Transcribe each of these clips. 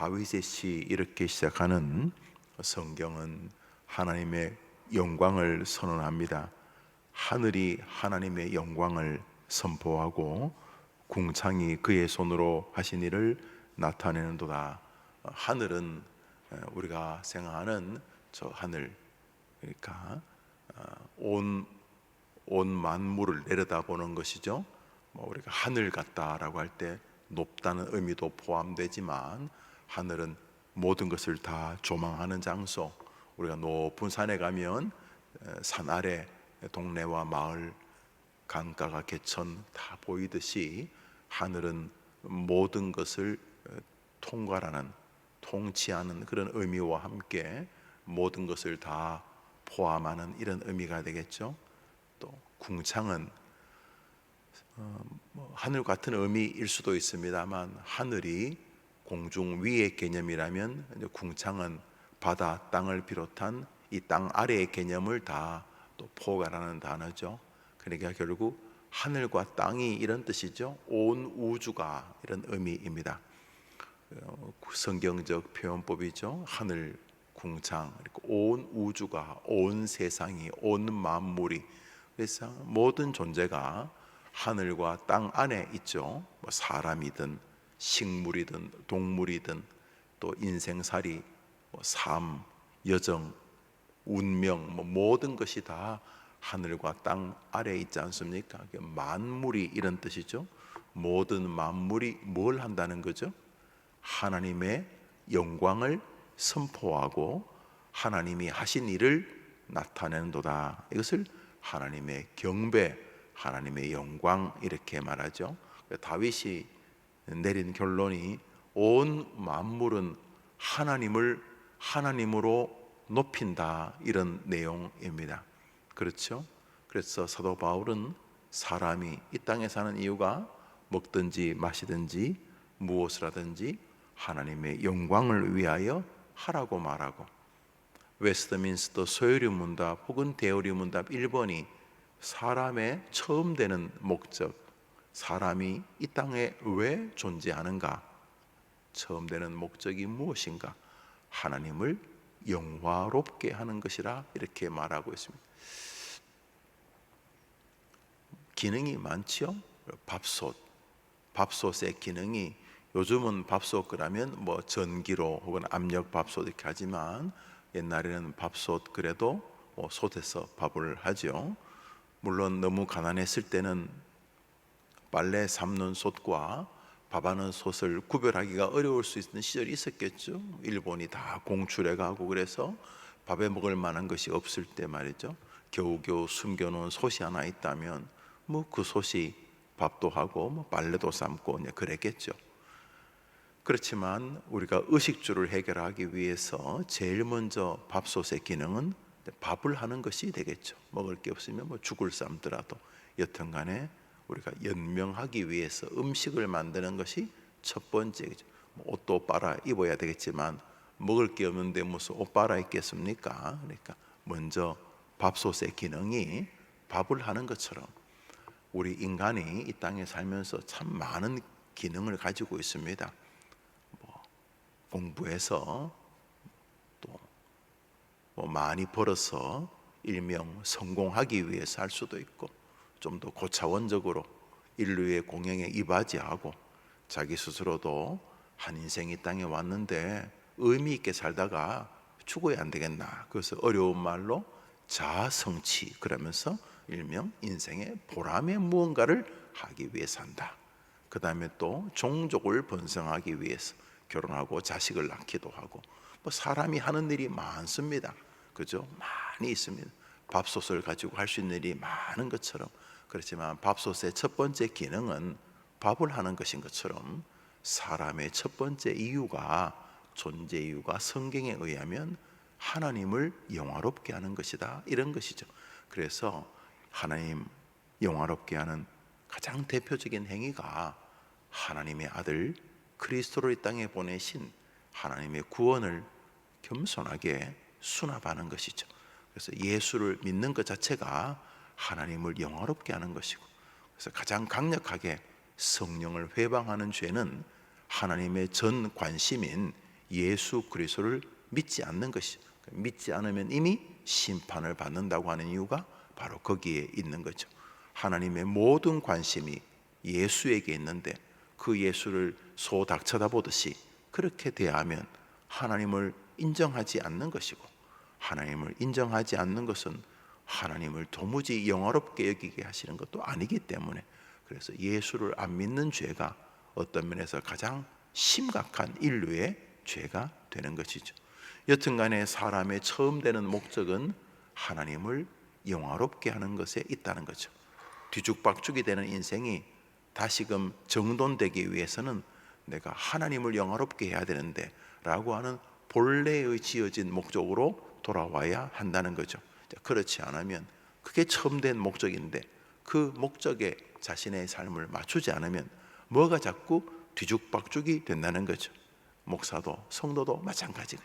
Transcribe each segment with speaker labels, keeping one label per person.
Speaker 1: 다윗의 시 이렇게 시작하는 성경은 하나님의 영광을 선언합니다. 하늘이 하나님의 영광을 선포하고 궁창이 그의 손으로 하신 일을 나타내는도다. 하늘은 우리가 생각하는 저 하늘, 그러니까 온 만물을 내려다보는 것이죠. 우리가 하늘 같다라고 할 때 높다는 의미도 포함되지만, 하늘은 모든 것을 다 조망하는 장소. 우리가 높은 산에 가면 산 아래 동네와 마을, 강가가 개천 다 보이듯이, 하늘은 모든 것을 통괄하는, 통치하는 그런 의미와 함께 모든 것을 다 포함하는 이런 의미가 되겠죠. 또 궁창은 하늘 같은 의미일 수도 있습니다만, 하늘이 공중 위의 개념이라면 궁창은 바다, 땅을 비롯한 이 땅 아래의 개념을 다 또 포괄하는 단어죠. 그러니까 결국 하늘과 땅이 이런 뜻이죠. 온 우주가 이런 의미입니다. 성경적 표현법이죠. 하늘, 궁창, 온 우주가, 온 세상이, 온 만물이, 그래서 모든 존재가 하늘과 땅 안에 있죠. 사람이든 식물이든 동물이든 또 인생살이, 삶, 여정, 운명, 모든 것이 다 하늘과 땅 아래에 있지 않습니까? 만물이 이런 뜻이죠. 모든 만물이 뭘 한다는 거죠? 하나님의 영광을 선포하고 하나님이 하신 일을 나타내는도다. 이것을 하나님의 경배, 하나님의 영광 이렇게 말하죠. 다윗이 내린 결론이 온 만물은 하나님으로 높인다, 이런 내용입니다. 그렇죠? 그래서 사도 바울은 사람이 이 땅에 사는 이유가 먹든지 마시든지 무엇을 하든지 하나님의 영광을 위하여 하라고 말하고, 웨스트민스터 소요리 문답 혹은 데어리 문답 1번이 사람의 처음 되는 목적, 사람이 이 땅에 왜 존재하는가, 처음 되는 목적이 무엇인가, 하나님을 영화롭게 하는 것이라 이렇게 말하고 있습니다. 기능이 많죠. 밥솥의 기능이, 요즘은 밥솥 그러면 전기로 혹은 압력 밥솥 이렇게 하지만, 옛날에는 밥솥 그래도 솥에서 밥을 하죠. 물론 너무 가난했을 때는 빨래 삶는 솥과 밥하는 솥을 구별하기가 어려울 수 있는 시절이 있었겠죠. 일본이 다 공출해 가고, 그래서 밥에 먹을 만한 것이 없을 때 말이죠, 겨우겨우 숨겨놓은 솥이 하나 있다면 그 솥이 밥도 하고 빨래도 삶고 그랬겠죠. 그렇지만 우리가 의식주를 해결하기 위해서 제일 먼저 밥솥의 기능은 밥을 하는 것이 되겠죠. 먹을 게 없으면 죽을 삶더라도 여튼간에 우리가 연명하기 위해서 음식을 만드는 것이 첫 번째죠. 옷도 빨아 입어야 되겠지만 먹을 게 없는데 무슨 옷 빨아 입겠습니까? 그러니까 먼저 밥솥의 기능이 밥을 하는 것처럼, 우리 인간이 이 땅에 살면서 참 많은 기능을 가지고 있습니다. 공부해서 또 많이 벌어서 일명 성공하기 위해서 할 수도 있고, 좀 더 고차원적으로 인류의 공영에 이바지하고, 자기 스스로도 한 인생이 땅에 왔는데 의미 있게 살다가 죽어야 안 되겠나, 그래서 어려운 말로 자아성취, 그러면서 일명 인생의 보람의 무언가를 하기 위해 산다. 그 다음에 또 종족을 번성하기 위해서 결혼하고 자식을 낳기도 하고, 사람이 하는 일이 많습니다. 그죠? 많이 있습니다. 밥솥을 가지고 할 수 있는 일이 많은 것처럼, 그렇지만 밥솥의 첫 번째 기능은 밥을 하는 것인 것처럼, 사람의 첫 번째 이유가, 존재 이유가 성경에 의하면 하나님을 영화롭게 하는 것이다, 이런 것이죠. 그래서 하나님 영화롭게 하는 가장 대표적인 행위가 하나님의 아들 그리스도를 이 땅에 보내신 하나님의 구원을 겸손하게 수납하는 것이죠. 그래서 예수를 믿는 것 자체가 하나님을 영화롭게 하는 것이고, 그래서 가장 강력하게 성령을 회방하는 죄는 하나님의 전 관심인 예수 그리스도를 믿지 않는 것이, 믿지 않으면 이미 심판을 받는다고 하는 이유가 바로 거기에 있는 거죠. 하나님의 모든 관심이 예수에게 있는데 그 예수를 소닭 쳐다보듯이 그렇게 대하면 하나님을 인정하지 않는 것이고, 하나님을 인정하지 않는 것은 하나님을 도무지 영화롭게 여기게 하시는 것도 아니기 때문에, 그래서 예수를 안 믿는 죄가 어떤 면에서 가장 심각한 인류의 죄가 되는 것이죠. 여튼간에 사람의 처음 되는 목적은 하나님을 영화롭게 하는 것에 있다는 거죠. 뒤죽박죽이 되는 인생이 다시금 정돈되기 위해서는 내가 하나님을 영화롭게 해야 되는데 라고 하는 본래의 지어진 목적으로 돌아와야 한다는 거죠. 그렇지 않으면, 그게 처음 된 목적인데 그 목적에 자신의 삶을 맞추지 않으면 뭐가 자꾸 뒤죽박죽이 된다는 거죠. 목사도 성도도 마찬가지죠.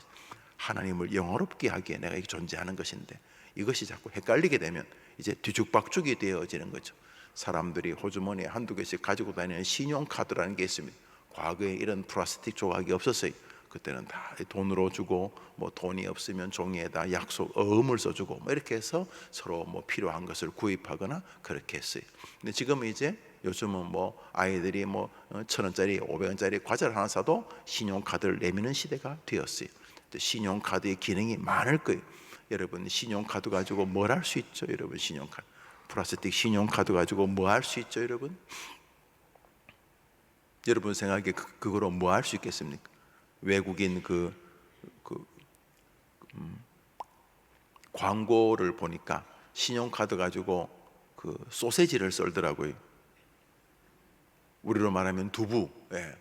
Speaker 1: 하나님을 영화롭게 하기에 내가 이게 존재하는 것인데 이것이 자꾸 헷갈리게 되면 이제 뒤죽박죽이 되어지는 거죠. 사람들이 호주머니에 한두 개씩 가지고 다니는 신용카드라는 게 있습니다. 과거에 이런 플라스틱 조각이 없었어요. 그때는 다 돈으로 주고, 뭐 돈이 없으면 종이에다 약속 어음을 써주고, 뭐 이렇게 해서 서로 뭐 필요한 것을 구입하거나 그렇게 했어요. 근데 지금은 이제 요즘은 뭐 아이들이 뭐 1,000원짜리 500원짜리 과자를 하나 사도 신용카드를 내미는 시대가 되었어요. 신용카드의 기능이 많을 거예요. 여러분 신용카드 가지고 뭘 할 수 있죠? 여러분 신용카드, 플라스틱 신용카드 가지고 뭐 할 수 있죠? 여러분 생각에 그거로 뭐 할 수 있겠습니까? 외국인 광고를 보니까 신용카드 가지고 그 소세지를 썰더라고요. 우리로 말하면 두부. 예.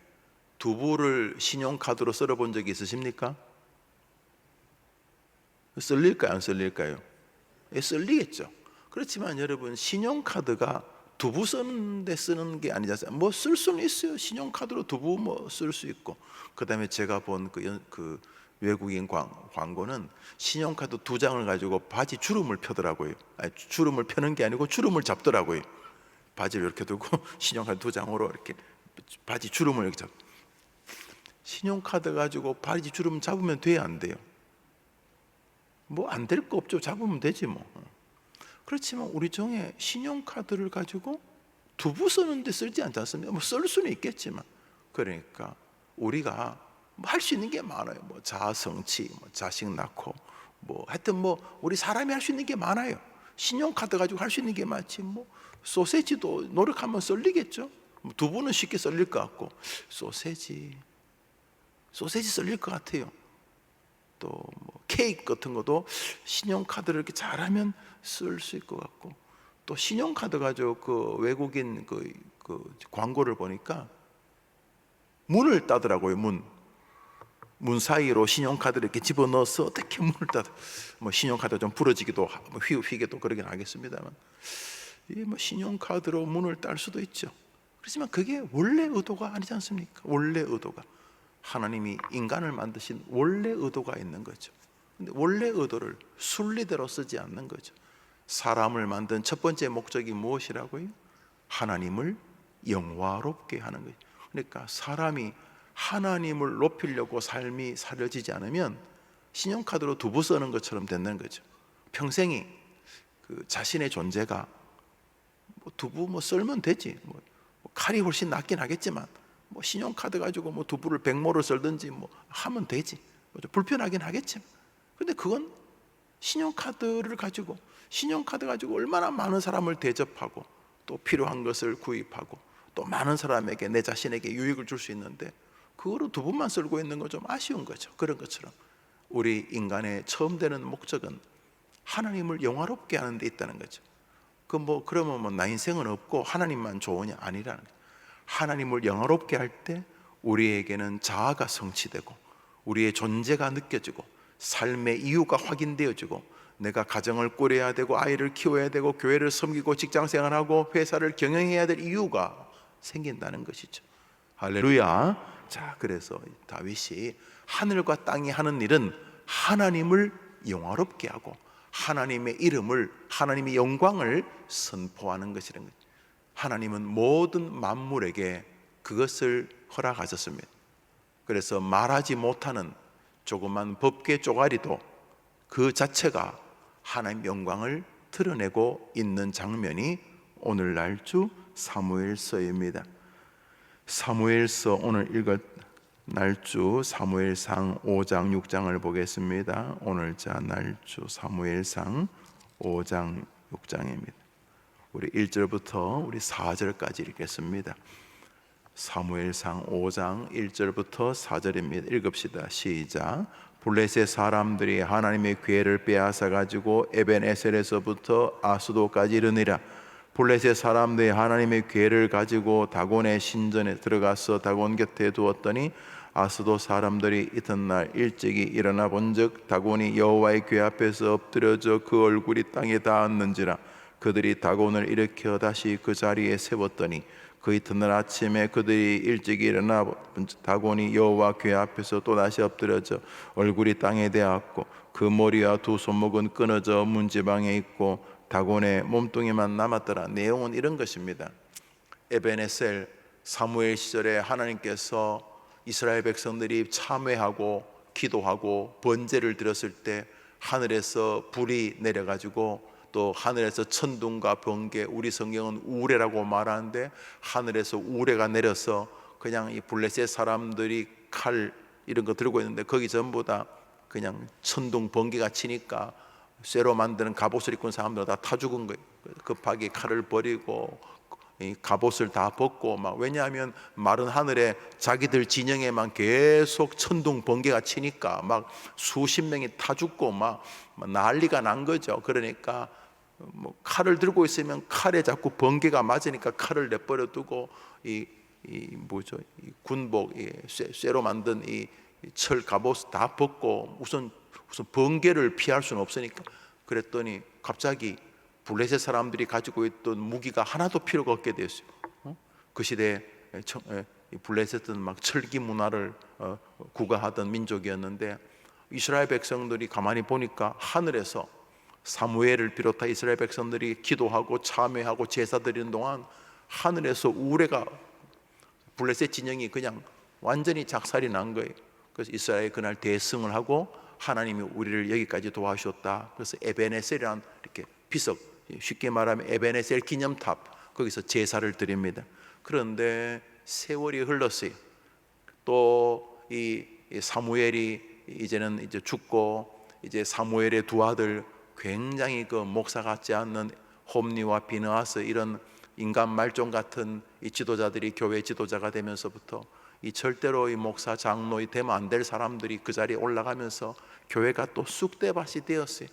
Speaker 1: 두부를 신용카드로 썰어본 적이 있으십니까? 썰릴까요? 안 썰릴까요? 예, 썰리겠죠. 그렇지만 여러분 신용카드가 두부 쓰는데 쓰는 게 아니지 않습니까? 뭐 쓸 수는 있어요. 신용카드로 두부 뭐 쓸 수 있고. 그다음에 제가 본 그 외국인 광고는 신용카드 2장을 가지고 바지 주름을 펴더라고요. 아니, 주름을 펴는 게 아니고 주름을 잡더라고요. 바지를 이렇게 두고 신용카드 2장으로 이렇게 바지 주름을 이렇게 잡. 신용카드 가지고 바지 주름 잡으면 돼야 안 돼요? 뭐 안 될 거 없죠. 잡으면 되지 뭐. 그렇지만 우리 중에 신용카드를 가지고 두부 쓰는데 쓰지 않지 않습니까? 뭐 쓸 수는 있겠지만, 그러니까 우리가 뭐 할 수 있는 게 많아요. 뭐 자아성취, 뭐 자식 낳고, 뭐 하여튼 뭐 우리 사람이 할 수 있는 게 많아요. 신용카드 가지고 할 수 있는 게 많지. 뭐 소세지도 노력하면 썰리겠죠. 뭐 두부는 쉽게 썰릴 것 같고, 소세지 썰릴 것 같아요. 또 뭐 케이크 같은 것도 신용카드를 이렇게 잘하면 쓸 수 있을 것 같고, 또 신용카드 가지고 그 외국인 그 광고를 보니까 문을 따더라고요. 문 사이로 신용카드를 이렇게 집어넣어서 어떻게 문을 따더. 뭐 신용카드 좀 부러지기도 휘기도 그러긴 하겠습니다만, 이 뭐 신용카드로 문을 딸 수도 있죠. 그렇지만 그게 원래 의도가 아니지 않습니까? 원래 의도가 하나님이 인간을 만드신 원래 의도가 있는 거죠. 근데 원래 의도를 순리대로 쓰지 않는 거죠. 사람을 만든 첫 번째 목적이 무엇이라고요? 하나님을 영화롭게 하는 거예요. 그러니까 사람이 하나님을 높이려고 삶이 살려지지 않으면 신용카드로 두부 쓰는 것처럼 된다는 거죠. 평생이 그 자신의 존재가 뭐 두부 뭐 썰면 되지, 뭐 칼이 훨씬 낫긴 하겠지만 뭐 신용카드 가지고 뭐 두부를 100모를 썰든지 뭐 하면 되지. 불편하긴 하겠지만, 근데 그건 신용카드 가지고 얼마나 많은 사람을 대접하고 또 필요한 것을 구입하고 또 많은 사람에게, 내 자신에게 유익을 줄 수 있는데 그거로 두부만 썰고 있는 건 좀 아쉬운 거죠. 그런 것처럼 우리 인간의 처음 되는 목적은 하나님을 영화롭게 하는 데 있다는 거죠. 그러면 뭐 나 인생은 없고 하나님만 좋으냐? 아니라는 거죠. 하나님을 영화롭게 할 때 우리에게는 자아가 성취되고 우리의 존재가 느껴지고 삶의 이유가 확인되어지고 내가 가정을 꾸려야 되고 아이를 키워야 되고 교회를 섬기고 직장생활하고 회사를 경영해야 될 이유가 생긴다는 것이죠. 할렐루야. 자, 그래서 다윗이 하늘과 땅이 하는 일은 하나님을 영화롭게 하고 하나님의 이름을, 하나님의 영광을 선포하는 것이라는 거죠. 하나님은 모든 만물에게 그것을 허락하셨습니다. 그래서 말하지 못하는 조그만 법궤 쪼가리도 그 자체가 하나님의 영광을 드러내고 있는 장면이 오늘날 주 사무엘서입니다. 사무엘서 오늘 읽을 날주 사무엘상 5장 6장을 보겠습니다. 오늘자 날주 사무엘상 5장 6장입니다. 우리 1절부터 우리 4절까지 읽겠습니다. 사무엘상 5장 1절부터 4절입니다. 읽읍시다. 시작. 블레셋 사람들이 하나님의 괴를 빼앗아 가지고 에벤에셀에서부터 아스도까지 이르니라. 블레셋 사람들이 하나님의 괴를 가지고 다곤의 신전에 들어가서 다곤 곁에 두었더니 아스도 사람들이 이튿날 일찍이 일어나 본즉 다곤이 여호와의 궤 앞에서 엎드려져 그 얼굴이 땅에 닿았는지라. 그들이 다곤을 일으켜 다시 그 자리에 세웠더니 그 이튿날 아침에 그들이 일찍 일어나 다곤이 여호와 궤 앞에서 또다시 엎드려져 얼굴이 땅에 닿았고 그 머리와 두 손목은 끊어져 문지방에 있고 다곤의 몸뚱이만 남았더라. 내용은 이런 것입니다. 에벤에셀 사무엘 시절에 하나님께서 이스라엘 백성들이 참회하고 기도하고 번제를 드렸을 때 하늘에서 불이 내려가지고 또 하늘에서 천둥과 번개, 우리 성경은 우레라고 말하는데 하늘에서 우레가 내려서 그냥 이 블레셋 사람들이 칼 이런 거 들고 있는데 거기 전부 다 그냥 천둥 번개가 치니까 쇠로 만드는 갑옷을 입고 있는 사람들 다 타 죽은 거예요. 급하게 칼을 버리고 이 갑옷을 다 벗고 막, 왜냐하면 마른 하늘에 자기들 진영에만 계속 천둥 번개가 치니까 막 수십 명이 타 죽고 막 난리가 난 거죠. 그러니까 뭐 칼을 들고 있으면 칼에 자꾸 번개가 맞으니까 칼을 내버려 두고 이 군복, 쇠로 만든 이 철 갑옷 다 벗고 우선 번개를 피할 수는 없으니까 그랬더니 갑자기 블레셋 사람들이 가지고 있던 무기가 하나도 필요가 없게 되었어요. 그 시대에 블레셋은 막 철기 문화를 구가하던 민족이었는데 이스라엘 백성들이 가만히 보니까 하늘에서 사무엘을 비롯한 이스라엘 백성들이 기도하고 참회하고 제사 드리는 동안 하늘에서 우레가 블레셋 진영이 그냥 완전히 작살이 난 거예요. 그래서 이스라엘이 그날 대승을 하고 하나님이 우리를 여기까지 도와주셨다. 그래서 에벤에셀이란 이렇게 비석, 쉽게 말하면 에벤에셀 기념탑, 거기서 제사를 드립니다. 그런데 세월이 흘렀어요. 또 이 사무엘이 이제는 이제 죽고 이제 사무엘의 두 아들 굉장히 그 목사 같지 않는 홈니와 비느하스 이런 인간 말종 같은 이 지도자들이 교회 지도자가 되면서부터 이 절대로 이 목사 장로이 되면 안 될 사람들이 그 자리에 올라가면서 교회가 또 쑥대밭이 되었어요.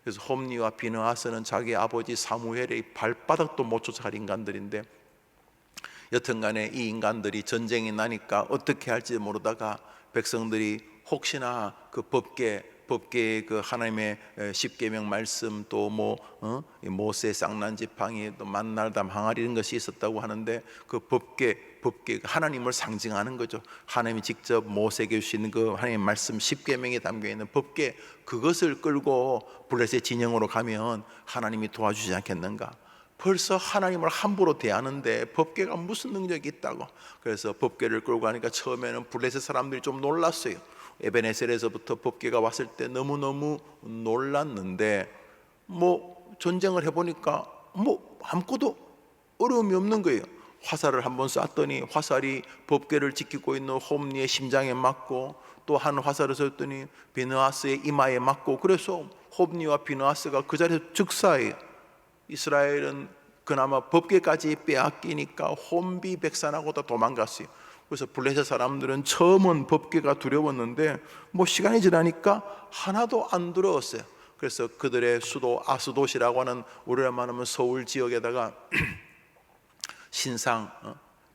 Speaker 1: 그래서 홈니와 비느하스는 자기 아버지 사무엘의 발바닥도 못 쫓아갈 인간들인데 여튼간에 이 인간들이 전쟁이 나니까 어떻게 할지 모르다가 백성들이 혹시나 그 법계의 그 하나님의 십계명 말씀 또 모세 쌍난 지팡이 또 만날담 항아리 이런 것이 있었다고 하는데 그 법계 하나님을 상징하는 거죠. 하나님이 직접 모세에게 주시는 그 하나님의 말씀 십계명에 담겨 있는 법계, 그것을 끌고 블레셋 진영으로 가면 하나님이 도와주지 않겠는가. 벌써 하나님을 함부로 대하는데 법궤가 무슨 능력이 있다고. 그래서 법궤를 끌고 가니까 처음에는 블레셋 사람들이 좀 놀랐어요. 에벤에셀에서부터 법궤가 왔을 때 너무너무 놀랐는데 전쟁을 해보니까 아무것도 어려움이 없는 거예요. 화살을 한번 쐈더니 화살이 법궤를 지키고 있는 홈니의 심장에 맞고 또 한 화살을 쐈더니 비느하스의 이마에 맞고, 그래서 홈니와 비느하스가 그 자리에서 즉사해요. 이스라엘은 그나마 법궤까지 빼앗기니까 혼비백산하고 도망갔어요. 그래서 블레셋 사람들은 처음은 법궤가 두려웠는데 시간이 지나니까 하나도 안 두려웠어요. 그래서 그들의 수도 아스돗이라고 하는, 우리로 말하면 서울 지역에다가 신상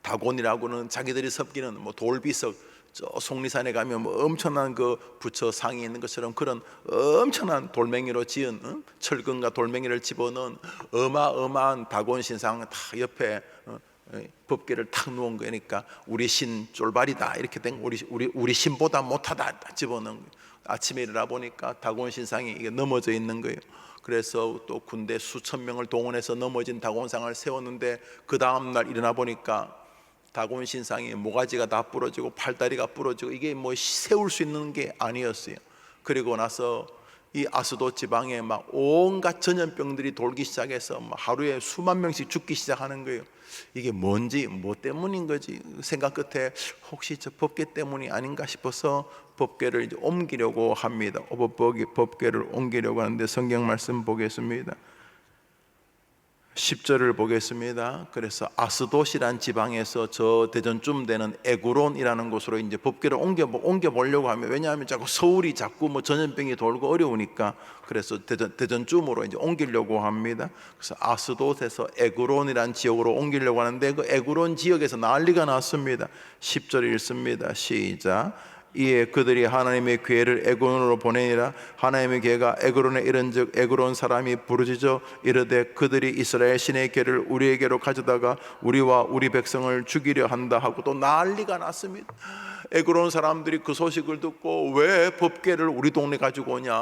Speaker 1: 다곤이라고는 자기들이 섬기는 돌비석, 저 속리산에 가면 엄청난 그 부처 상이 있는 것처럼 그런 엄청난 돌멩이로 지은 철근과 돌멩이를 집어넣은 어마어마한 다곤 신상 다 옆에 법궤를 탁 놓은 거니까 우리 신 쫄발이다 이렇게 된, 우리 신보다 못하다 집어넣은 거예요. 아침에 일어나 보니까 다곤 신상이 이게 넘어져 있는 거예요. 그래서 또 군대 수천 명을 동원해서 넘어진 다곤상을 세웠는데 그 다음 날 일어나 보니까 다곤 신상이 모가지가 다 부러지고 팔다리가 부러지고 이게 뭐 세울 수 있는 게 아니었어요. 그리고 나서 이 아스돗 지방에 막 온갖 전염병들이 돌기 시작해서 막 하루에 수만 명씩 죽기 시작하는 거예요. 이게 뭔지, 뭐 때문인 거지 생각 끝에 혹시 저 법궤 때문이 아닌가 싶어서 법궤를 이제 옮기려고 합니다. 법궤를 옮기려고 하는데 성경 말씀 보겠습니다. 10절을 보겠습니다. 그래서 아스돗이란 지방에서 저 대전쯤 되는 에그론이라는 곳으로 이제 법궤를 옮겨 보려고 하면, 왜냐하면 자꾸 서울이 자꾸 뭐 전염병이 돌고 어려우니까 그래서 대전쯤으로 이제 옮기려고 합니다. 그래서 아스돗에서 에그론이란 지역으로 옮기려고 하는데 그 에그론 지역에서 난리가 났습니다. 10절 읽습니다. 시작. 이에 그들이 하나님의 궤를 에그론으로 보내니라. 하나님의 궤가 에그론에 이른즉 에그론 사람이 부르짖어 이르되 그들이 이스라엘 신의 궤를 우리에게로 가져다가 우리와 우리 백성을 죽이려 한다 하고 또 난리가 났습니다. 에그론 사람들이 그 소식을 듣고 왜 법궤를 우리 동네 가지고 오냐,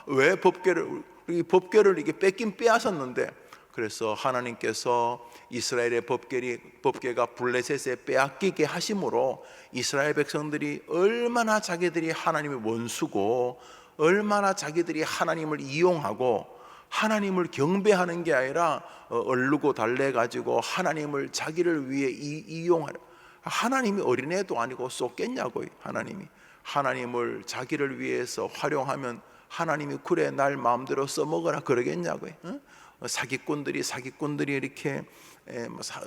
Speaker 1: 왜 법궤를 이게 뺏긴 빼앗았는데, 그래서 하나님께서 이스라엘의 법궤가 블레셋에 빼앗기게 하심으로 이스라엘 백성들이 얼마나 자기들이 하나님의 원수고 얼마나 자기들이 하나님을 이용하고 하나님을 경배하는 게 아니라 얼르고 달래가지고 하나님을 자기를 위해 이용하려, 하나님이 어린애도 아니고 쏟겠냐고요. 하나님을 자기를 위해서 활용하면 하나님이 그래 날 마음대로 써먹으라 그러겠냐고요. 사기꾼들이 이렇게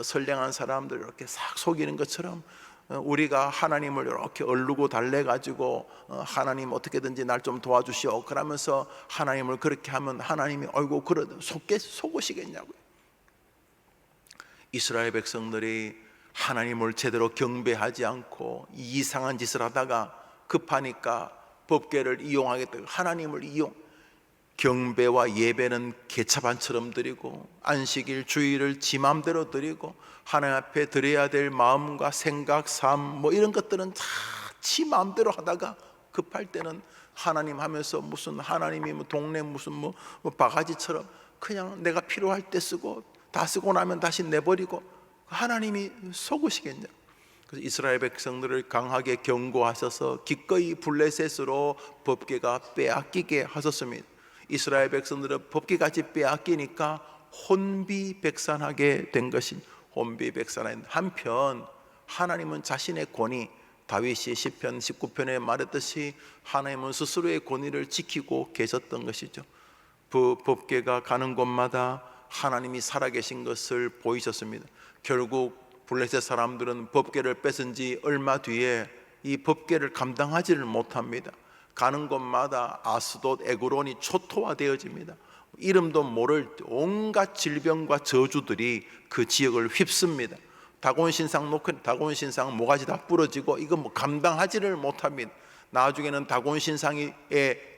Speaker 1: 선량한 사람들 이렇게 싹 속이는 것처럼 우리가 하나님을 이렇게 얼르고 달래가지고 하나님 어떻게든지 날 좀 도와주시오 그러면서 하나님을 그렇게 하면 하나님이 어이구 그러 속으시겠냐고요. 이스라엘 백성들이 하나님을 제대로 경배하지 않고 이상한 짓을 하다가 급하니까 법궤를 이용하겠다. 하나님을 경배와 예배는 개차반처럼 드리고 안식일 주일을 지 마음대로 드리고 하나님 앞에 드려야 될 마음과 생각, 삶 뭐 이런 것들은 다 지 마음대로 하다가 급할 때는 하나님 하면서 무슨 하나님이 뭐 동네 무슨 뭐 바가지처럼 그냥 내가 필요할 때 쓰고 다 쓰고 나면 다시 내버리고 하나님이 속으시겠냐. 그래서 이스라엘 백성들을 강하게 경고하셔서 기꺼이 블레셋으로 법궤가 빼앗기게 하셨습니다. 이스라엘 백성들은 법궤같이 빼앗기니까 혼비백산하게 된 것이 혼비백산한 한편 하나님은 자신의 권위, 다윗이 시편 19편에 말했듯이 하나님은 스스로의 권위를 지키고 계셨던 것이죠. 법궤가 가는 곳마다 하나님이 살아계신 것을 보이셨습니다. 결국 블레셋 사람들은 법궤를 뺏은 지 얼마 뒤에 이 법궤를 감당하지를 못합니다. 가는 곳마다 아스돗 에그론이 초토화되어집니다. 이름도 모를 온갖 질병과 저주들이 그 지역을 휩습니다. 다곤 신상 모가지 다 부러지고 이거 뭐 감당하지를 못합니다. 나중에는 다곤 신상에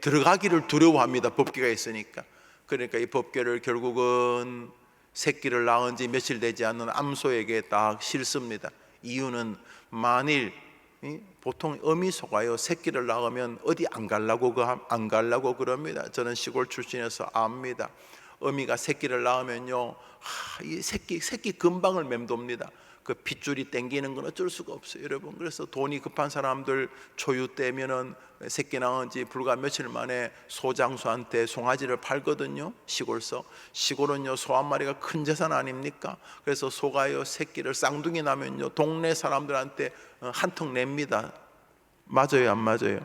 Speaker 1: 들어가기를 두려워합니다. 법궤가 있으니까. 그러니까 이 법궤를 결국은 새끼를 낳은 지 며칠 되지 않는 암소에게 딱 실습니다. 이유는 만일 보통 어미 소가요 새끼를 낳으면 어디 안 가려고 그럽니다. 저는 시골 출신에서 압니다. 어미가 새끼를 낳으면요, 이 새끼 금방을 맴돕니다. 그 핏줄이 땡기는 건 어쩔 수가 없어요, 여러분. 그래서 돈이 급한 사람들 초유 때면은 새끼 낳은 지 불과 며칠 만에 소장수한테 송아지를 팔거든요. 시골은요 소 한 마리가 큰 재산 아닙니까? 그래서 소가요 새끼를 쌍둥이 나면요 동네 사람들한테 한 턱 냅니다. 맞아요, 안 맞아요?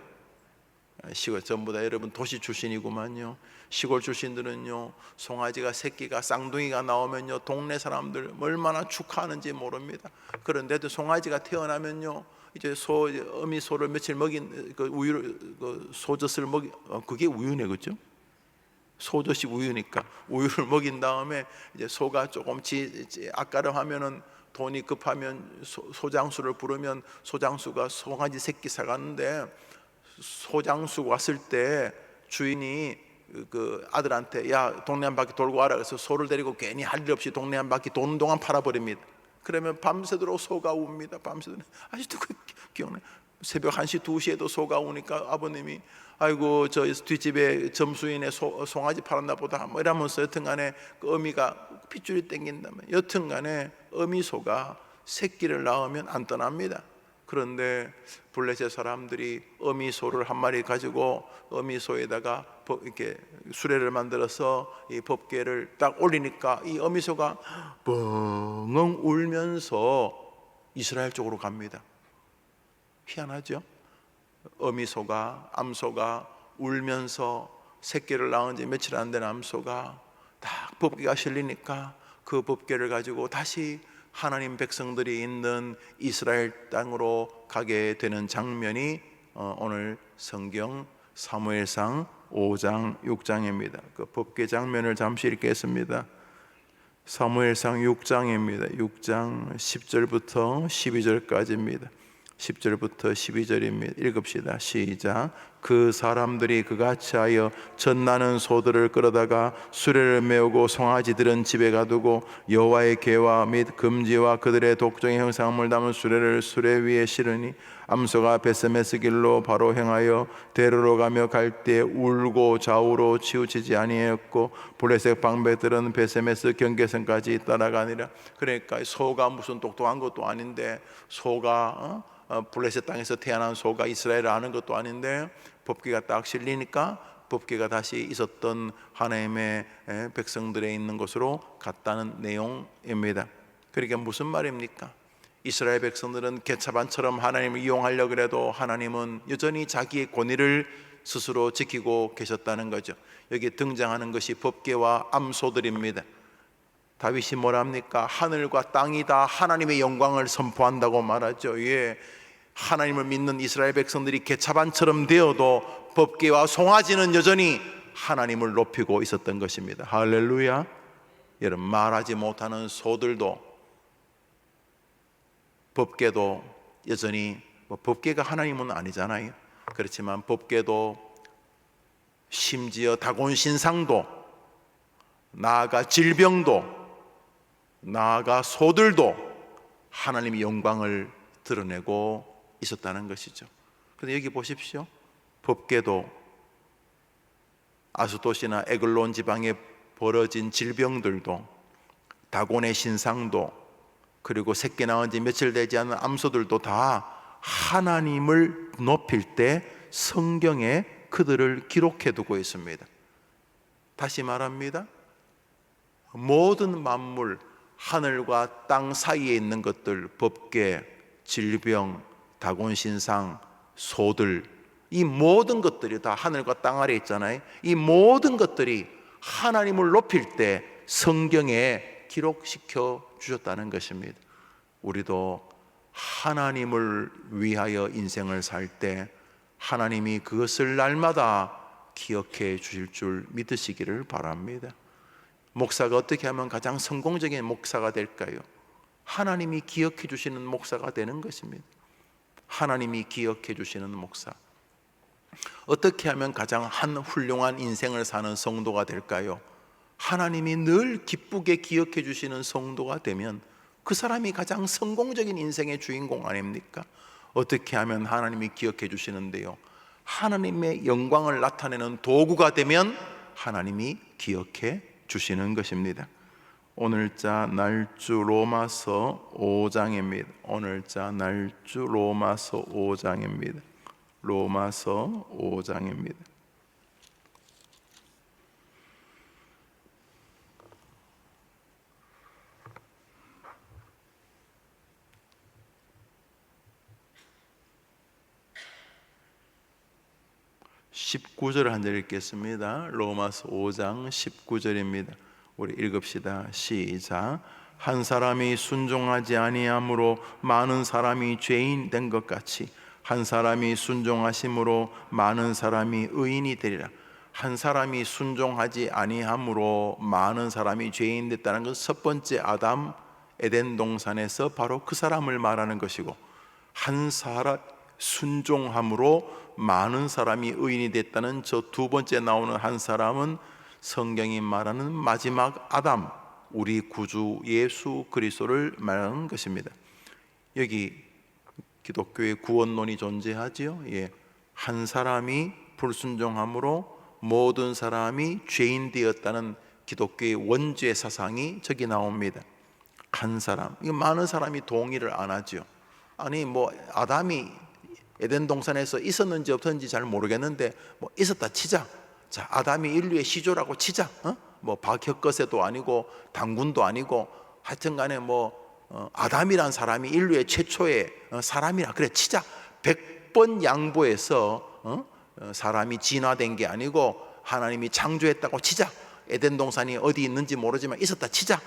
Speaker 1: 시골 전부 다 여러분 도시 출신이구만요. 시골 출신들은요 송아지가 새끼가 쌍둥이가 나오면요 동네 사람들 얼마나 축하하는지 모릅니다. 그런데도 송아지가 태어나면요 이제 어미 소를 며칠 먹인 그 우유를 소젖을 그게 우유네, 그죠? 소젖이 우유니까 우유를 먹인 다음에 이제 소가 조금 아까름하면은 돈이 급하면 소장수를 부르면 소장수가 송아지 새끼 사갔는데, 소장수 왔을 때 주인이 그 아들한테 야 동네 한 바퀴 돌고 와라 그래서 소를 데리고 괜히 할 일 없이 동네 한 바퀴 도는 동안 팔아버립니다. 그러면 밤새도록 소가 웁니다. 밤새도록. 아직도 기억나요. 새벽 1시 2시에도 소가 우니까 아버님이 아이고 저 뒷집에 점수인의 송아지 팔았나 보다 뭐 이러면서 여튼간에 그 어미가 핏줄이 땡긴다면 여튼간에 어미 소가 새끼를 낳으면 안 떠납니다. 그런데 블레셋 사람들이 어미소를 한 마리 가지고 어미소에다가 이렇게 수레를 만들어서 이 법궤를 딱 올리니까 이 어미소가 뻥엉 울면서 이스라엘 쪽으로 갑니다. 희한하죠? 어미소가, 암소가 울면서 새끼를 낳은 지 며칠 안 된 암소가 딱 법궤가 실리니까 그 법궤를 가지고 다시 하나님 백성들이 있는 이스라엘 땅으로 가게 되는 장면이 오늘 성경 사무엘상 5장 6장입니다. 그 법궤 장면을 잠시 읽겠습니다. 사무엘상 6장입니다. 6장 10절부터 12절까지입니다. 10절부터 12절입니다. 읽읍시다. 시작. 그 사람들이 그같이 하여 젖나는 소들을 끌어다가 수레를 메우고 송아지들은 집에 가두고 여호와의 계와 및 금지와 그들의 독종의 형상을 담은 수레를 수레 위에 실으니 암소가 베세메스 길로 바로 행하여 대로로 가며 갈 때 울고 좌우로 치우치지 아니하였고 블레셋 방백들은 베세메스 경계선까지 따라가니라. 그러니까 소가 무슨 똑똑한 것도 아닌데, 소가 블레셋 땅에서 태어난 소가 이스라엘을 아는 것도 아닌데 법궤가 딱 실리니까 법궤가 다시 있었던 하나님의 백성들에 있는 곳으로 갔다는 내용입니다. 그러니까 무슨 말입니까? 이스라엘 백성들은 개차반처럼 하나님을 이용하려고 해도 하나님은 여전히 자기의 권위를 스스로 지키고 계셨다는 거죠. 여기 등장하는 것이 법궤와 암소들입니다. 다윗이 뭐라 합니까? 하늘과 땅이 다 하나님의 영광을 선포한다고 말하죠. 예, 하나님을 믿는 이스라엘 백성들이 개차반처럼 되어도 법궤와 송아지는 여전히 하나님을 높이고 있었던 것입니다. 할렐루야. 여러분, 말하지 못하는 소들도, 법궤도 여전히 법궤가 하나님은 아니잖아요. 그렇지만 법궤도, 심지어 다곤신상도, 나아가 질병도, 나아가 소들도 하나님의 영광을 드러내고 있었다는 것이죠. 그런데 여기 보십시오. 법궤도, 아수도시나 에글론 지방에 벌어진 질병들도, 다곤의 신상도, 그리고 새끼 낳은 지 며칠 되지 않은 암소들도 다 하나님을 높일 때 성경에 그들을 기록해 두고 있습니다. 다시 말합니다. 모든 만물, 하늘과 땅 사이에 있는 것들, 법궤, 질병, 다곤신상, 소들, 이 모든 것들이 다 하늘과 땅 아래에 있잖아요. 이 모든 것들이 하나님을 높일 때 성경에 기록시켜 주셨다는 것입니다. 우리도 하나님을 위하여 인생을 살 때 하나님이 그것을 날마다 기억해 주실 줄 믿으시기를 바랍니다. 목사가 어떻게 하면 가장 성공적인 목사가 될까요? 하나님이 기억해 주시는 목사가 되는 것입니다. 하나님이 기억해 주시는 목사. 어떻게 하면 가장 한 훌륭한 인생을 사는 성도가 될까요? 하나님이 늘 기쁘게 기억해 주시는 성도가 되면 그 사람이 가장 성공적인 인생의 주인공 아닙니까? 어떻게 하면 하나님이 기억해 주시는데요? 하나님의 영광을 나타내는 도구가 되면 하나님이 기억해 주시는 것입니다. 오늘자 날주 로마서 5장입니다. 오늘자 날주 로마서 5장입니다. 로마서 5장입니다. 19절을 한 절 읽겠습니다. 로마서 5장 19절입니다. 우리 읽읍시다. 시작. 한 사람이 순종하지 아니함으로 많은 사람이 죄인 된 것 같이 한 사람이 순종하심으로 많은 사람이 의인이 되리라. 한 사람이 순종하지 아니함으로 많은 사람이 죄인 됐다는 것은 첫 번째 아담 에덴 동산에서 바로 그 사람을 말하는 것이고, 한 사람 순종함으로 많은 사람이 의인이 됐다는 저 두 번째 나오는 한 사람은 성경이 말하는 마지막 아담, 우리 구주 예수 그리스도를 말하는 것입니다. 여기 기독교의 구원론이 존재하지요. 예. 한 사람이 불순종함으로 모든 사람이 죄인 되었다는 기독교의 원죄 사상이 저기 나옵니다. 한 사람, 이거 많은 사람이 동의를 안 하죠. 아니 뭐 아담이 에덴 동산에서 있었는지 없었는지 잘 모르겠는데 뭐 있었다 치자. 자, 아담이 인류의 시조라고 치자. 뭐 박혁거세도 아니고 당군도 아니고 하여튼간에 아담이란 사람이 인류의 최초의 사람이라 그래 치자. 100번 양보해서 사람이 진화된 게 아니고 하나님이 창조했다고 치자. 에덴 동산이 어디 있는지 모르지만 있었다 치자.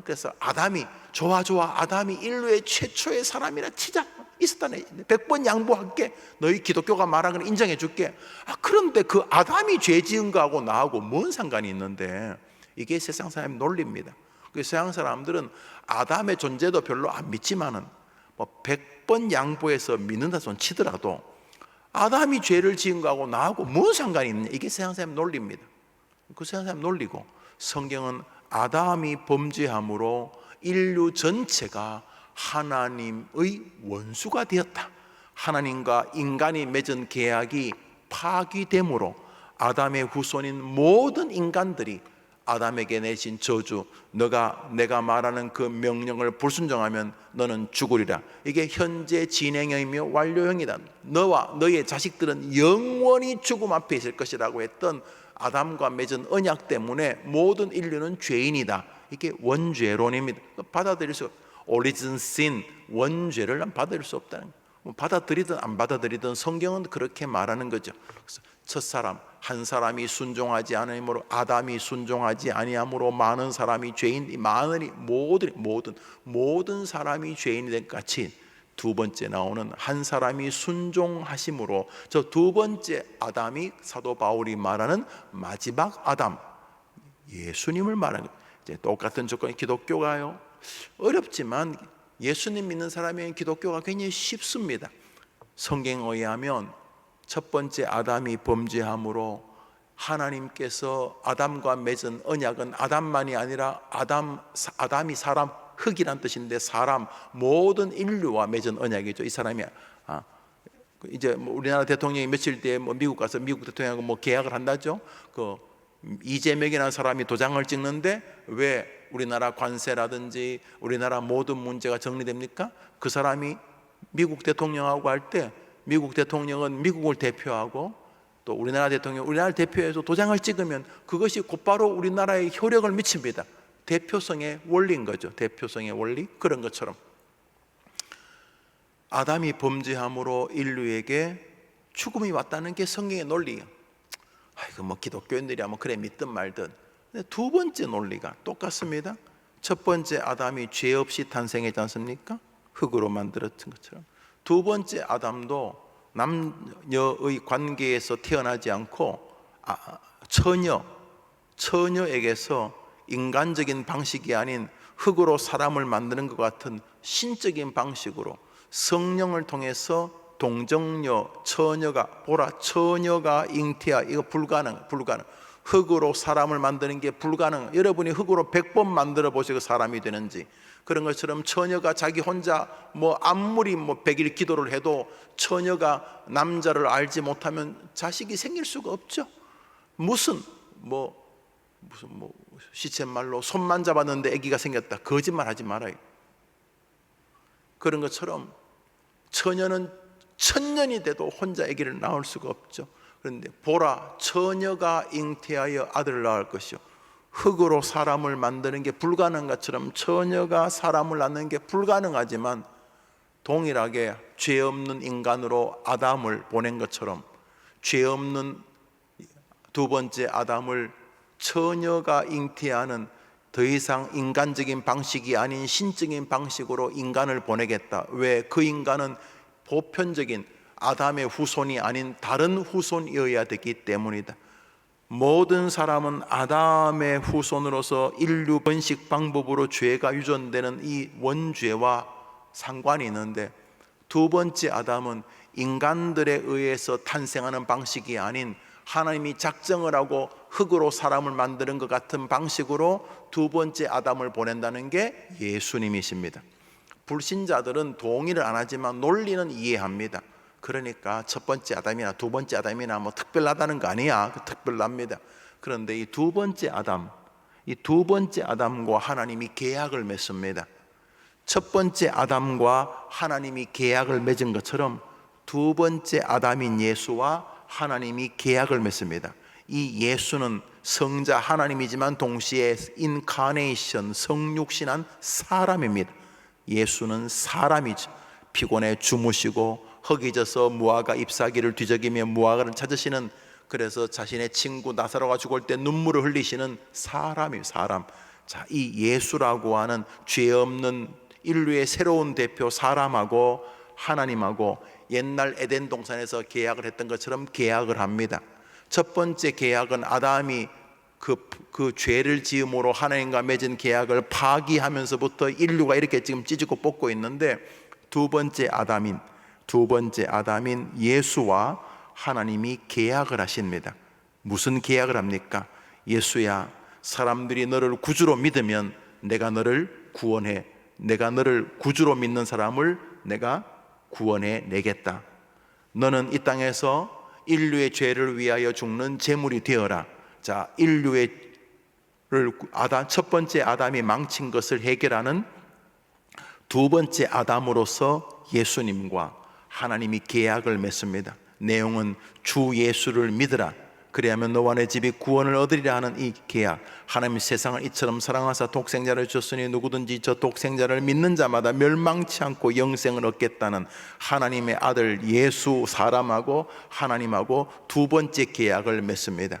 Speaker 1: 그래서 아담이 좋아 아담이 인류의 최초의 사람이라 치자. 있었다네. 100번 양보할게. 너희 기독교가 말한 건 인정해 줄게. 그런데 그 아담이 죄 지은 거하고 나하고 뭔 상관이 있는데, 이게 세상 사람의 논리입니다. 그 세상 사람들은 아담의 존재도 별로 안 믿지만은 100번 양보해서 믿는다 손 치더라도 아담이 죄를 지은 거하고 나하고 뭔 상관이 있느냐. 이게 세상 사람의 논리입니다. 그 세상 사람의 논리고, 성경은 아담이 범죄함으로 인류 전체가 하나님의 원수가 되었다. 하나님과 인간이 맺은 계약이 파기됨으로 아담의 후손인 모든 인간들이 아담에게 내신 저주, 내가 말하는 그 명령을 불순종하면 너는 죽으리라. 이게 현재 진행형이며 완료형이다. 너와 너의 자식들은 영원히 죽음 앞에 있을 것이라고 했던 아담과 맺은 언약 때문에 모든 인류는 죄인이다. 이게 원죄론입니다. 받아들일 수 없어요. 오리진 신, 원죄를 받아들일 수 없다는 거예요. 받아들이든 안 받아들이든 성경은 그렇게 말하는 거죠. 그래서 첫사람 한 사람이 순종하지 않으므로, 아담이 순종하지 아니함으로 많은 사람이 죄인, 많으니 모든 사람이 죄인이 된 같이 두 번째 나오는 한 사람이 순종하심으로, 저 두 번째 아담이 사도 바울이 말하는 마지막 아담, 예수님을 말하는 거예요. 이제 똑같은 조건이 기독교가요. 어렵지만 예수님 믿는 사람에게 기독교가 굉장히 쉽습니다. 성경에 의하면 첫 번째 아담이 범죄함으로 하나님께서 아담과 맺은 언약은 아담만이 아니라 아담이 사람, 흙이란 뜻인데 사람, 모든 인류와 맺은 언약이죠. 이 사람이 이제 우리나라 대통령이 며칠 뒤에 미국 가서 미국 대통령하고 계약을 한다죠. 이재명이라는 사람이 도장을 찍는데 왜 우리나라 관세라든지 우리나라 모든 문제가 정리됩니까? 그 사람이 미국 대통령하고 할 때 미국 대통령은 미국을 대표하고 또 우리나라 대통령 우리나라를 대표해서 도장을 찍으면 그것이 곧바로 우리나라에 효력을 미칩니다. 대표성의 원리인 거죠. 대표성의 원리. 그런 것처럼 아담이 범죄함으로 인류에게 죽음이 왔다는 게 성경의 논리예요. 기독교인들이 그래 믿든 말든. 근데 두 번째 논리가 똑같습니다. 첫 번째 아담이 죄 없이 탄생했지 않습니까? 흙으로 만들었던 것처럼 두 번째 아담도 남녀의 관계에서 태어나지 않고 처녀에게서 인간적인 방식이 아닌 흙으로 사람을 만드는 것 같은 신적인 방식으로 성령을 통해서 동정녀, 처녀가 잉태야. 이거 불가능. 흙으로 사람을 만드는 게 불가능. 여러분이 흙으로 100번 만들어 보시고 사람이 되는지. 그런 것처럼 처녀가 자기 혼자 아무리 100일 기도를 해도 처녀가 남자를 알지 못하면 자식이 생길 수가 없죠. 무슨 시쳇말로 손만 잡았는데 아기가 생겼다. 거짓말 하지 말아요. 그런 것처럼 처녀는 천년이 돼도 혼자 아기를 낳을 수가 없죠. 그런데 보라, 처녀가 잉태하여 아들을 낳을 것이요. 흙으로 사람을 만드는 게 불가능한 것처럼 처녀가 사람을 낳는 게 불가능하지만 동일하게 죄 없는 인간으로 아담을 보낸 것처럼 죄 없는 두 번째 아담을 처녀가 잉태하는 더 이상 인간적인 방식이 아닌 신적인 방식으로 인간을 보내겠다. 왜? 그 인간은 보편적인 아담의 후손이 아닌 다른 후손이어야 되기 때문이다. 모든 사람은 아담의 후손으로서 인류 번식 방법으로 죄가 유전되는 이 원죄와 상관이 있는데, 두 번째 아담은 인간들에 의해서 탄생하는 방식이 아닌 하나님이 작정을 하고 흙으로 사람을 만드는 것 같은 방식으로 두 번째 아담을 보낸다는 게 예수님이십니다. 불신자들은 동의를 안 하지만 논리는 이해합니다. 그러니까 첫 번째 아담이나 두 번째 아담이나 특별하다는 거 아니야. 특별합니다. 그런데 이 두 번째 아담과 하나님이 계약을 맺습니다. 첫 번째 아담과 하나님이 계약을 맺은 것처럼 두 번째 아담인 예수와 하나님이 계약을 맺습니다. 이 예수는 성자 하나님이지만 동시에 인카네이션, 성육신한 사람입니다. 예수는 사람이죠. 피곤해 주무시고 허기져서 무화과 잎사귀를 뒤적이며 무화과를 찾으시는, 그래서 자신의 친구 나사로가 죽을 때 눈물을 흘리시는 사람이에요. 사람. 자, 이 예수라고 하는 죄 없는 인류의 새로운 대표 사람하고 하나님하고 옛날 에덴 동산에서 계약을 했던 것처럼 계약을 합니다. 첫 번째 계약은 아담이 그 죄를 지음으로 하나님과 맺은 계약을 파기하면서부터 인류가 이렇게 지금 찢고 뽑고 있는데, 두 번째 아담인 예수와 하나님이 계약을 하십니다. 무슨 계약을 합니까? 예수야, 사람들이 너를 구주로 믿으면 내가 너를 구원해, 내가 너를 구주로 믿는 사람을 내가 구원해 내겠다. 너는 이 땅에서 인류의 죄를 위하여 죽는 제물이 되어라. 자, 첫 번째 아담이 망친 것을 해결하는 두 번째 아담으로서 예수님과 하나님이 계약을 맺습니다. 내용은 주 예수를 믿으라, 그리하면 너와 내 집이 구원을 얻으리라 하는 이 계약. 하나님 세상을 이처럼 사랑하사 독생자를 주셨으니 누구든지 저 독생자를 믿는 자마다 멸망치 않고 영생을 얻겠다는 하나님의 아들 예수 사람하고 하나님하고 두 번째 계약을 맺습니다.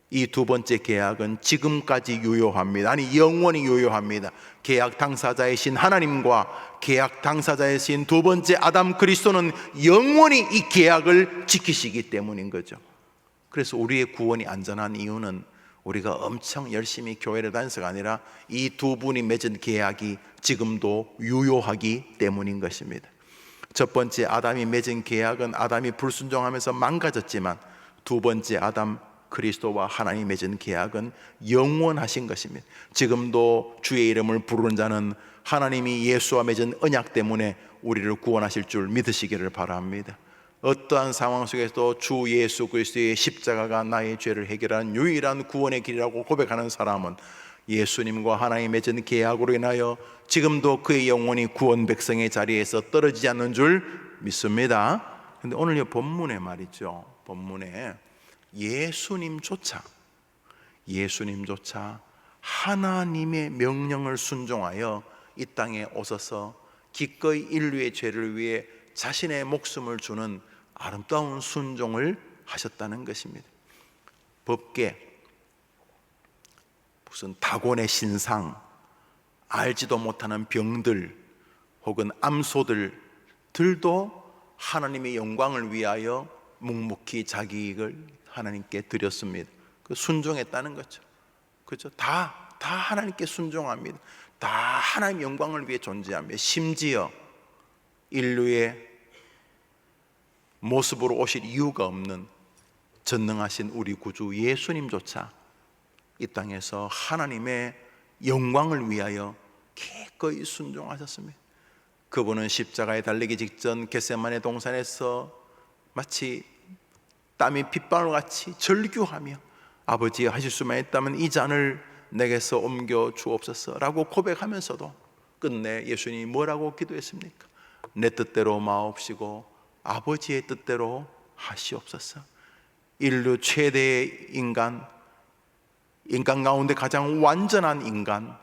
Speaker 1: 이 두 번째 계약은 지금까지 유효합니다. 아니, 영원히 유효합니다. 계약 당사자이신 하나님과 계약 당사자이신 두 번째 아담 그리스도는 영원히 이 계약을 지키시기 때문인 거죠. 그래서 우리의 구원이 안전한 이유는 우리가 엄청 열심히 교회를 다녀서가 아니라 이 두 분이 맺은 계약이 지금도 유효하기 때문인 것입니다. 첫 번째 아담이 맺은 계약은 아담이 불순종하면서 망가졌지만, 두 번째 아담 그리스도와 하나님이 맺은 계약은 영원하신 것입니다. 지금도 주의 이름을 부르는 자는 하나님이 예수와 맺은 언약 때문에 우리를 구원하실 줄 믿으시기를 바랍니다. 어떠한 상황 속에서도 주 예수 그리스도의 십자가가 나의 죄를 해결하는 유일한 구원의 길이라고 고백하는 사람은 예수님과 하나님이 맺은 계약으로 인하여 지금도 그의 영혼이 구원 백성의 자리에서 떨어지지 않는 줄 믿습니다. 그런데 오늘 이 본문에 말이죠, 본문에 예수님조차 하나님의 명령을 순종하여 이 땅에 오셔서 기꺼이 인류의 죄를 위해 자신의 목숨을 주는 아름다운 순종을 하셨다는 것입니다. 법계, 무슨 다곤의 신상, 알지도 못하는 병들 혹은 암소들도 하나님의 영광을 위하여 묵묵히 자기 이익을 하나님께 드렸습니다. 그 순종했다는 거죠. 그렇죠? 다 하나님께 순종합니다. 다 하나님 영광을 위해 존재합니다. 심지어 인류의 모습으로 오실 이유가 없는 전능하신 우리 구주 예수님조차 이 땅에서 하나님의 영광을 위하여 기꺼이 순종하셨습니다. 그분은 십자가에 달리기 직전 겟세마네 동산에서 마치 땀이 핏방울같이 절규하며 아버지, 하실 수만 있다면 이 잔을 내게서 옮겨 주옵소서 라고 고백하면서도 끝내 예수님이 뭐라고 기도했습니까? 내 뜻대로 마옵시고 아버지의 뜻대로 하시옵소서. 인류 최대의 인간 가운데 가장 완전한 인간,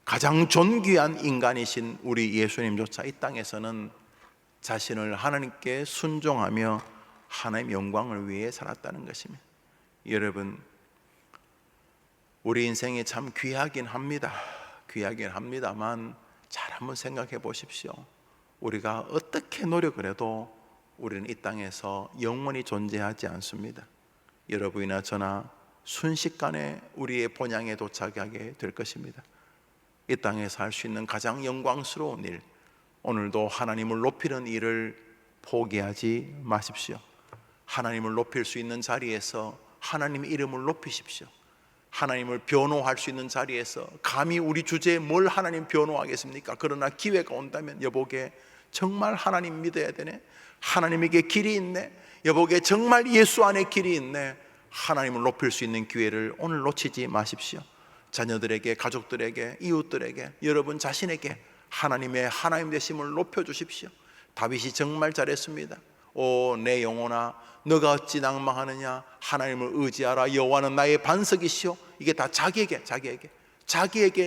Speaker 1: 가장 존귀한 인간이신 우리 예수님조차 이 땅에서는 자신을 하나님께 순종하며 하나님의 영광을 위해 살았다는 것입니다. 여러분, 우리 인생이 참 귀하긴 합니다만 잘 한번 생각해 보십시오. 우리가 어떻게 노력을 해도 우리는 이 땅에서 영원히 존재하지 않습니다. 여러분이나 저나 순식간에 우리의 본향에 도착하게 될 것입니다. 이 땅에서 할 수 있는 가장 영광스러운 일, 오늘도 하나님을 높이는 일을 포기하지 마십시오. 하나님을 높일 수 있는 자리에서 하나님의 이름을 높이십시오. 하나님을 변호할 수 있는 자리에서 감히 우리 주제에 뭘 하나님 변호하겠습니까? 그러나 기회가 온다면 여보게 정말 하나님 믿어야 되네, 하나님에게 길이 있네, 여보게 정말 예수 안에 길이 있네, 하나님을 높일 수 있는 기회를 오늘 놓치지 마십시오. 자녀들에게, 가족들에게, 이웃들에게, 여러분 자신에게 하나님의 하나님 되심을 높여주십시오. 다윗이 정말 잘했습니다. 오 내 영혼아 너가 어찌 낭망하느냐, 하나님을 의지하라. 여호와는 나의 반석이시오. 이게 다 자기에게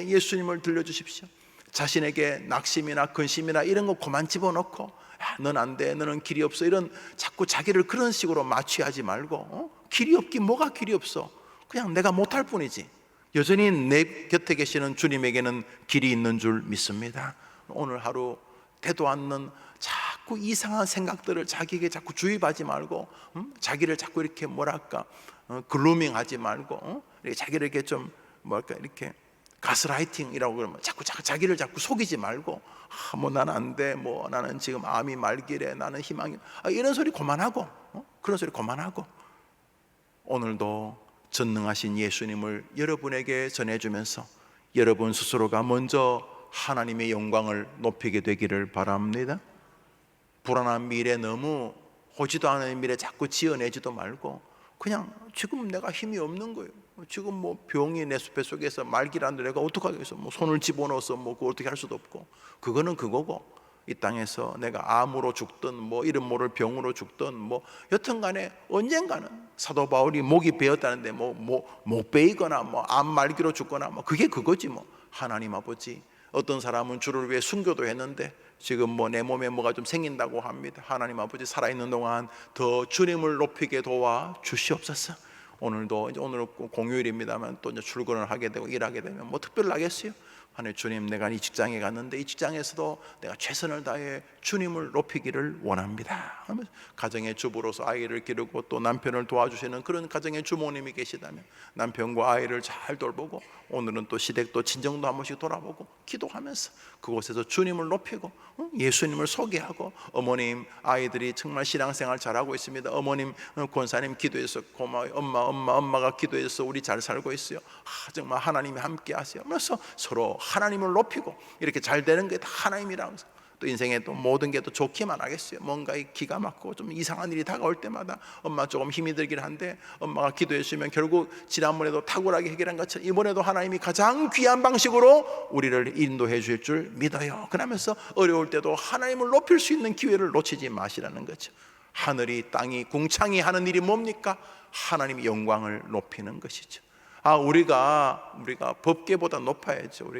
Speaker 1: 예수님을 들려주십시오. 자신에게 낙심이나 근심이나 이런 거 그만 집어넣고 넌 안 돼, 너는 길이 없어, 이런 자꾸 자기를 그런 식으로 마취하지 말고 길이 없긴 뭐가 길이 없어. 그냥 내가 못할 뿐이지. 여전히 내 곁에 계시는 주님에게는 길이 있는 줄 믿습니다. 오늘 하루 되도 않는 자꾸 이상한 생각들을 자기에게 자꾸 주입하지 말고 자기를 자꾸 이렇게 뭐랄까 글루밍하지 말고 자기를 이렇게 좀 뭐랄까 이렇게 가스라이팅이라고 그러면 자꾸 자기를 자꾸 속이지 말고 뭐 나는 안 돼, 뭐 나는 지금 암이 말길에 나는 희망이 이런 소리 그만하고 그런 소리 그만하고 오늘도 전능하신 예수님을 여러분에게 전해주면서 여러분 스스로가 먼저 하나님의 영광을 높이게 되기를 바랍니다. 불안한 미래, 너무 오지도 않은 미래 자꾸 지어내지도 말고 그냥 지금 내가 힘이 없는 거예요. 지금 뭐 병이 내 뱃속에서 말기라는데 내가 어떡하겠어. 뭐 손을 집어넣어서 뭐 그거 어떻게 할 수도 없고, 그거는 그거고, 이 땅에서 내가 암으로 죽든 뭐 이름 모를 병으로 죽든 뭐 여튼간에 언젠가는 사도 바울이 목이 베었다는데 목 베이거나 뭐 암 말기로 죽거나 뭐 그게 그거지 뭐. 하나님 아버지, 어떤 사람은 주를 위해 순교도 했는데 지금 뭐 내 몸에 뭐가 좀 생긴다고 합니다. 하나님 아버지, 살아있는 동안 더 주님을 높이게 도와 주시옵소서. 오늘도 이제 오늘 공휴일입니다만 또 이제 출근을 하게 되고 일하게 되면 뭐 특별하겠어요. 하나님, 주님, 내가 이 직장에 갔는데 이 직장에서도 내가 최선을 다해 주님을 높이기를 원합니다 하면서 가정의 주부로서 아이를 기르고 또 남편을 도와주시는 그런 가정의 주모님이 계시다면 남편과 아이를 잘 돌보고 오늘은 또 시댁도 친정도 한 번씩 돌아보고 기도하면서 그곳에서 주님을 높이고 예수님을 소개하고, 어머님 아이들이 정말 신앙생활 잘하고 있습니다. 어머님 권사님 기도해서 고마워요. 엄마가 기도해서 우리 잘 살고 있어요. 정말 하나님이 함께 하세요 하면서 서로 하나님을 높이고 이렇게 잘 되는 게 다 하나님이라고. 또 인생에 또 모든 게 또 좋기만 하겠어요. 뭔가 기가 막히고 좀 이상한 일이 다가올 때마다 엄마 조금 힘이 들긴 한데 엄마가 기도해 주시면 결국 지난번에도 탁월하게 해결한 것처럼 이번에도 하나님이 가장 귀한 방식으로 우리를 인도해 주실 줄 믿어요. 그러면서 어려울 때도 하나님을 높일 수 있는 기회를 놓치지 마시라는 거죠. 하늘이 땅이 궁창이 하는 일이 뭡니까? 하나님의 영광을 높이는 것이죠. 우리가 법궤보다 높아야죠.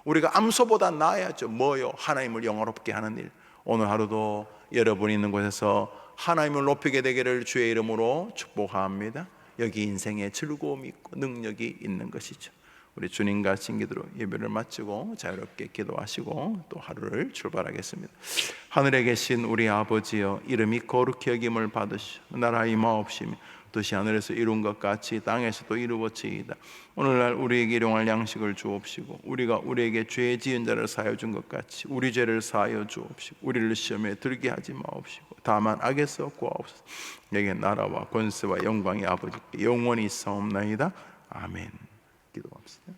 Speaker 1: 우리가 암소보다 나아야죠. 뭐요? 하나님을 영화롭게 하는 일. 오늘 하루도 여러분이 있는 곳에서 하나님을 높이게 되기를 주의 이름으로 축복합니다. 여기 인생에 즐거움이 있고 능력이 있는 것이죠. 우리 주님과 신기도로 예배를 마치고 자유롭게 기도하시고 또 하루를 출발하겠습니다. 하늘에 계신 우리 아버지여, 이름이 거룩히 여김을 받으시오. 나라 임하옵시며 뜻이 하늘에서 이룬 것 같이 땅에서도 이루어지이다. 오늘날 우리에게 일용할 양식을 주옵시고 우리가 우리에게 죄 지은 자를 사하여 준 것 같이 우리 죄를 사하여 주옵시고 우리를 시험에 들게 하지 마옵시고 다만 악에서 구하옵소서. 내게 나라와 권세와 영광이 아버지께 영원히 있사옵나이다. 아멘. 기도합시다.